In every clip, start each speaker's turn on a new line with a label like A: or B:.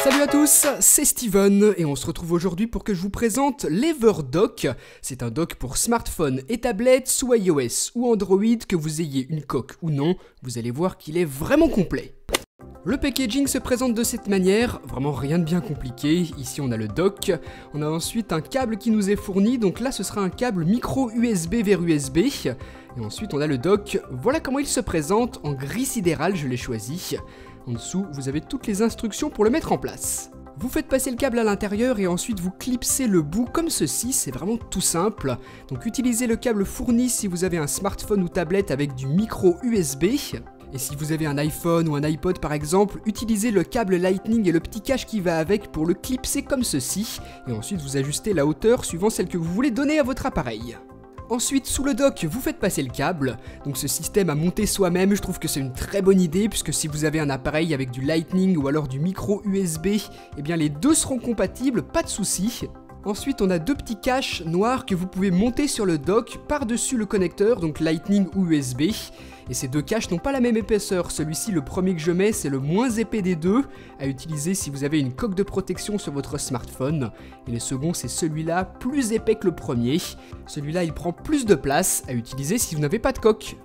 A: Salut à tous, c'est Steven et on se retrouve aujourd'hui pour que je vous présente l'EverDock. C'est un dock pour smartphone et tablette sous iOS ou Android, que vous ayez une coque ou non, vous allez voir qu'il est vraiment complet. Le packaging se présente de cette manière, vraiment rien de bien compliqué. Ici on a le dock, on a ensuite un câble qui nous est fourni, donc là ce sera un câble micro USB vers USB. Et ensuite on a le dock, voilà comment il se présente, en gris sidéral je l'ai choisi. En dessous vous avez toutes les instructions pour le mettre en place. Vous faites passer le câble à l'intérieur et ensuite vous clipsez le bout comme ceci, c'est vraiment tout simple. Donc utilisez le câble fourni si vous avez un smartphone ou tablette avec du micro USB. Et si vous avez un iPhone ou un iPod par exemple, utilisez le câble Lightning et le petit cache qui va avec pour le clipser comme ceci. Et ensuite vous ajustez la hauteur suivant celle que vous voulez donner à votre appareil. Ensuite, sous le dock, vous faites passer le câble. Donc ce système à monter soi-même, je trouve que c'est une très bonne idée, puisque si vous avez un appareil avec du Lightning ou alors du micro USB, eh bien les deux seront compatibles, pas de souci. Ensuite, on a deux petits caches noirs que vous pouvez monter sur le dock par-dessus le connecteur, donc Lightning ou USB. Et ces deux caches n'ont pas la même épaisseur. Celui-ci, le premier que je mets, c'est le moins épais des deux, à utiliser si vous avez une coque de protection sur votre smartphone. Et le second, c'est celui-là, plus épais que le premier. Celui-là, il prend plus de place, à utiliser si vous n'avez pas de coque.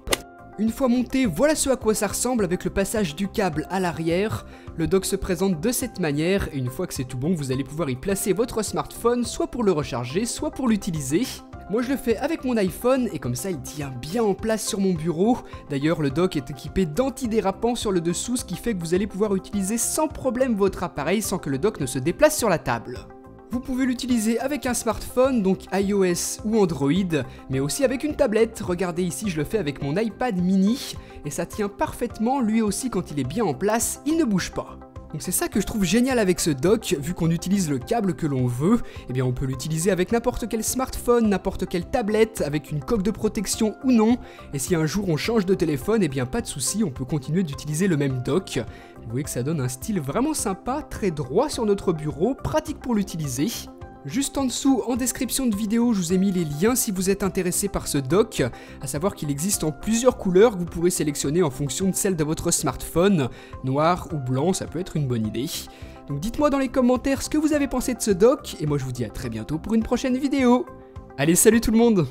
A: Une fois monté, voilà ce à quoi ça ressemble avec le passage du câble à l'arrière. Le dock se présente de cette manière et une fois que c'est tout bon, vous allez pouvoir y placer votre smartphone, soit pour le recharger, soit pour l'utiliser. Moi je le fais avec mon iPhone et comme ça il tient bien en place sur mon bureau. D'ailleurs le dock est équipé d'antidérapants sur le dessous, ce qui fait que vous allez pouvoir utiliser sans problème votre appareil sans que le dock ne se déplace sur la table. Vous pouvez l'utiliser avec un smartphone, donc iOS ou Android, mais aussi avec une tablette. Regardez ici, je le fais avec mon iPad mini, et ça tient parfaitement, lui aussi quand il est bien en place, il ne bouge pas. Donc c'est ça que je trouve génial avec ce dock, vu qu'on utilise le câble que l'on veut, eh bien on peut l'utiliser avec n'importe quel smartphone, n'importe quelle tablette, avec une coque de protection ou non, et si un jour on change de téléphone, eh bien pas de souci, on peut continuer d'utiliser le même dock. Vous voyez que ça donne un style vraiment sympa, très droit sur notre bureau, pratique pour l'utiliser. Juste en dessous, en description de vidéo, je vous ai mis les liens si vous êtes intéressé par ce dock, à savoir qu'il existe en plusieurs couleurs que vous pourrez sélectionner en fonction de celle de votre smartphone. Noir ou blanc, ça peut être une bonne idée. Donc dites-moi dans les commentaires ce que vous avez pensé de ce dock, et moi je vous dis à très bientôt pour une prochaine vidéo. Allez, salut tout le monde!